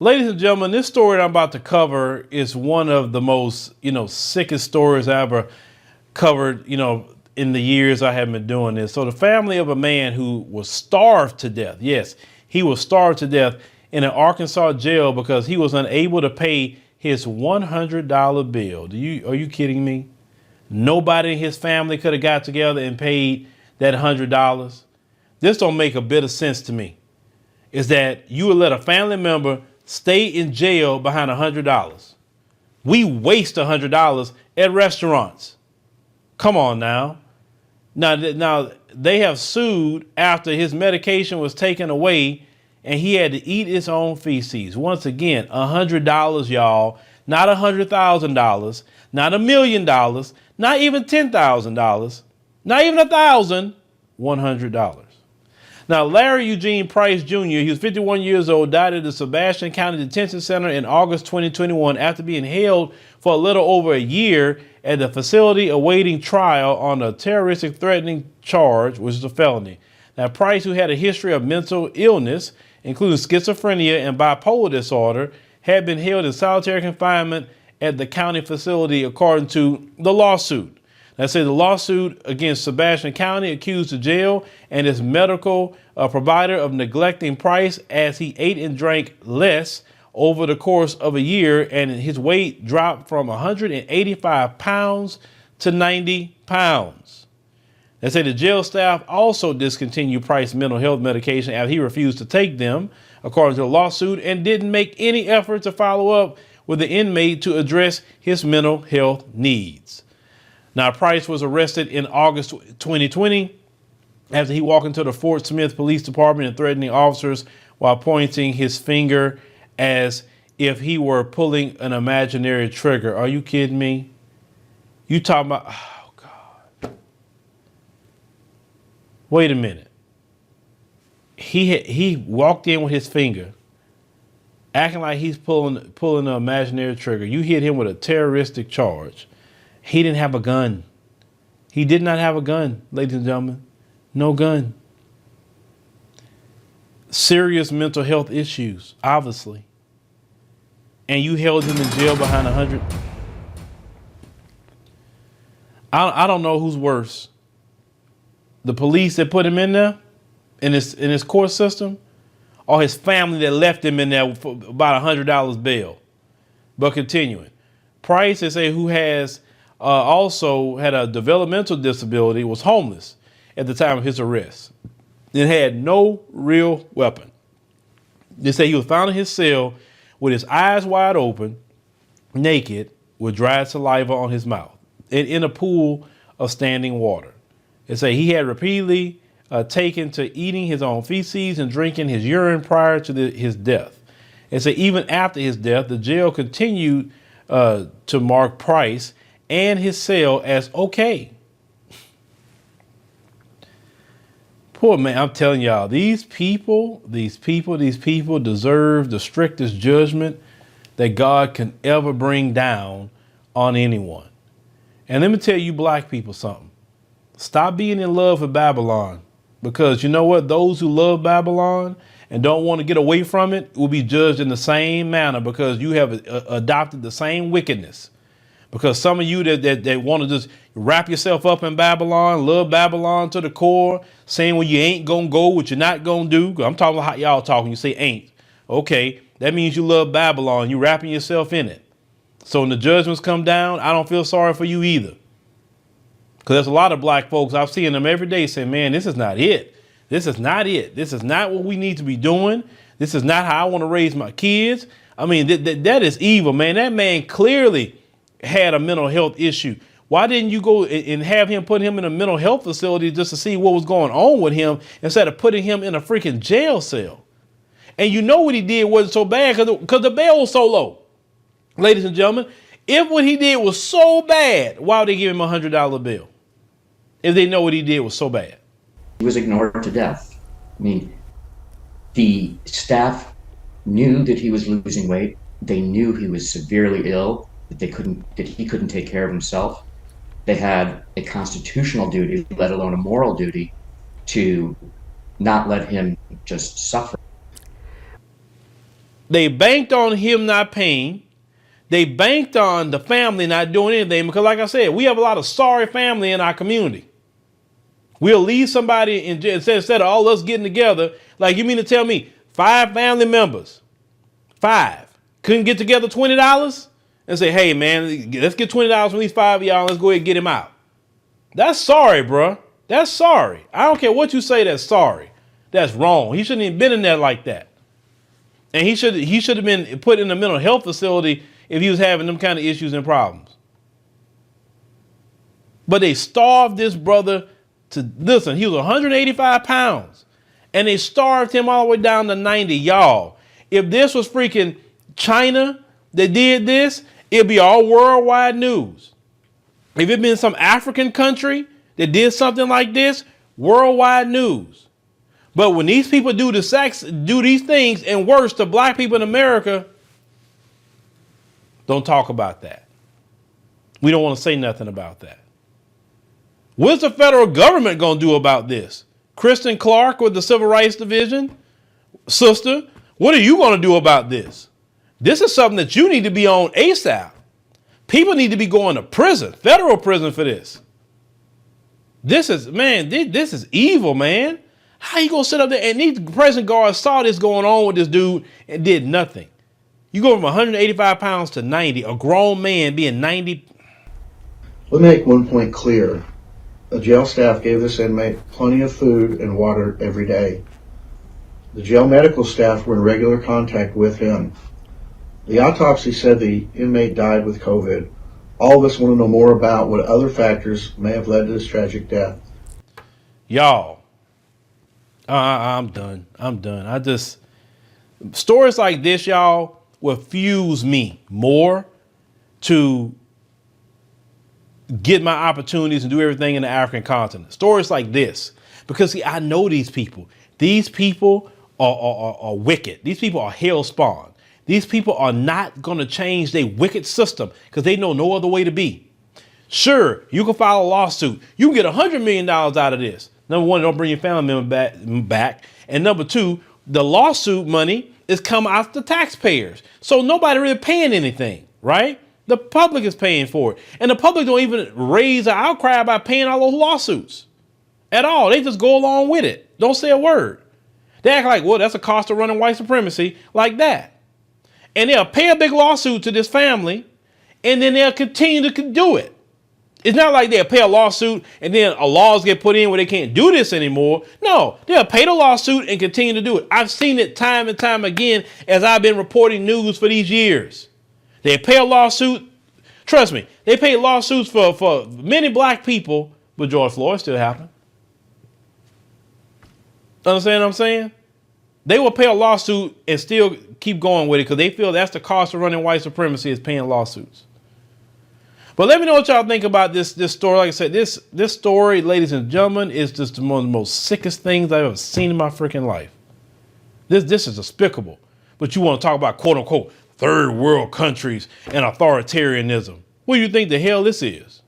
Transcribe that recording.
Ladies and gentlemen, this story that I'm about to cover is one of the most, sickest stories I ever covered, in the years I have been doing this. So the family of a man who was starved to death. Yes, he was starved to death in an Arkansas jail because he was unable to pay his $100 bill. Are you kidding me? Nobody in his family could have got together and paid that $100. This don't make a bit of sense to me. Is that you would let a family member stay in jail behind $100. We waste $100 at restaurants. Come on now. Now they have sued after his medication was taken away and he had to eat his own feces. Once again, $100, y'all, not $100,000, not $1 million, not even $10,000, not even $1,000, $100. Now, Larry Eugene Price Jr., he was 51 years old, died at the Sebastian County Detention Center in August 2021 after being held for a little over a year at the facility awaiting trial on a terroristic threatening charge, which is a felony. Now, Price, who had a history of mental illness, including schizophrenia and bipolar disorder, had been held in solitary confinement at the county facility, according to the lawsuit. That says the lawsuit against Sebastian County accused the jail and its medical provider of neglecting Price as he ate and drank less over the course of a year, and his weight dropped from 185 pounds to 90 pounds. They say the jail staff also discontinued Price's mental health medication after he refused to take them, according to the lawsuit, and didn't make any effort to follow up with the inmate to address his mental health needs. Now, Price was arrested in August 2020 after he walked into the Fort Smith Police Department and threatening officers while pointing his finger as if he were pulling an imaginary trigger. Are you kidding me? You talking about, oh God. Wait a minute. He walked in with his finger, acting like he's pulling an imaginary trigger. You hit him with a terroristic charge. He didn't have a gun. He did not have a gun, ladies and gentlemen. No gun. Serious mental health issues, obviously. And you held him in jail behind 100. I don't know who's worse. The police that put him in there, in his court system, or his family that left him in there for about $100 bail. But continuing. Price, they say, who has also had a developmental disability, was homeless at the time of his arrest and had no real weapon. They say he was found in his cell with his eyes wide open, naked, with dried saliva on his mouth, and in a pool of standing water. They say he had repeatedly taken to eating his own feces and drinking his urine prior to his death. They say even after his death, the jail continued to mark Price and his cell as okay. Poor man, I'm telling y'all, these people deserve the strictest judgment that God can ever bring down on anyone. And let me tell you black people something. Stop being in love with Babylon, because you know what? Those who love Babylon and don't want to get away from it will be judged in the same manner, because you have adopted the same wickedness. Because some of you that want to just wrap yourself up in Babylon, love Babylon to the core, saying, well, you ain't going to go, what you're not going to do. I'm talking about how y'all talking. You say ain't. Okay, that means you love Babylon. You're wrapping yourself in it. So when the judgments come down, I don't feel sorry for you either. Because there's a lot of black folks, I've seen them every day saying, man, this is not it. This is not it. This is not what we need to be doing. This is not how I want to raise my kids. I mean, that is evil, man. That man clearly had a mental health issue. Why didn't you go and have him, put him in a mental health facility just to see what was going on with him, instead of putting him in a freaking jail cell? And you know what he did wasn't so bad because the bail was so low. Ladies and gentlemen, if what he did was so bad, why would they give him $100 bill? If they know what he did was so bad. He was ignored to death. I mean, the staff knew that he was losing weight. They knew he was severely ill, that he couldn't take care of himself. They had a constitutional duty, let alone a moral duty, to not let him just suffer. They banked on him not paying. They banked on the family not doing anything because, like I said, we have a lot of sorry family in our community. We'll leave somebody in jail instead of all us getting together. Like, you mean to tell me 5 family members, 5, couldn't get together $20 and say, hey, man, let's get $20 from these 5 of y'all. Let's go ahead and get him out. That's sorry, bro. That's sorry. I don't care what you say. That's sorry. That's wrong. He shouldn't even been in there like that. And he should have been put in a mental health facility if he was having them kind of issues and problems. But they starved this brother to, listen, he was 185 pounds. And they starved him all the way down to 90. Y'all, if this was freaking China that did this, it'd be all worldwide news. If it been some African country that did something like this, worldwide news. But when these people do these things and worse to black people in America, don't talk about that. We don't want to say nothing about that. What's the federal government going to do about this? Kristen Clark with the Civil Rights Division, sister, what are you going to do about this? This is something that you need to be on ASAP. People need to be going to prison, federal prison for this. This is evil, man. How you going to sit up there and these prison guards saw this going on with this dude and did nothing? You go from 185 pounds to 90, a grown man being 90. Let me make one point clear. The jail staff gave this inmate plenty of food and water every day. The jail medical staff were in regular contact with him. The autopsy said the inmate died with COVID. All of us want to know more about what other factors may have led to this tragic death. Y'all, I'm done. Stories like this, y'all, will fuse me more to get my opportunities and do everything in the African continent. Stories like this, because see, I know these people. These people are wicked. These people are hell spawned. These people are not going to change their wicked system because they know no other way to be. Sure, you can file a lawsuit. You can get $100 million out of this. Number one, don't bring your family member back. And number two, the lawsuit money is coming out to the taxpayers. So nobody really paying anything, right? The public is paying for it. And the public don't even raise an outcry about paying all those lawsuits at all. They just go along with it. Don't say a word. They act like, well, that's a cost of running white supremacy like that. And they'll pay a big lawsuit to this family and then they'll continue to do it. It's not like they'll pay a lawsuit and then a laws get put in where they can't do this anymore. No, they'll pay the lawsuit and continue to do it. I've seen it time and time again as I've been reporting news for these years. They pay a lawsuit. Trust me, they pay lawsuits for many black people, but George Floyd still happened. Understand what I'm saying? They will pay a lawsuit and still keep going with it because they feel that's the cost of running white supremacy is paying lawsuits. But let me know what y'all think about this story. Like I said, this story, ladies and gentlemen, is just one of the most sickest things I've ever seen in my freaking life. This is despicable. But you want to talk about, quote unquote, third world countries and authoritarianism. What do you think the hell this is?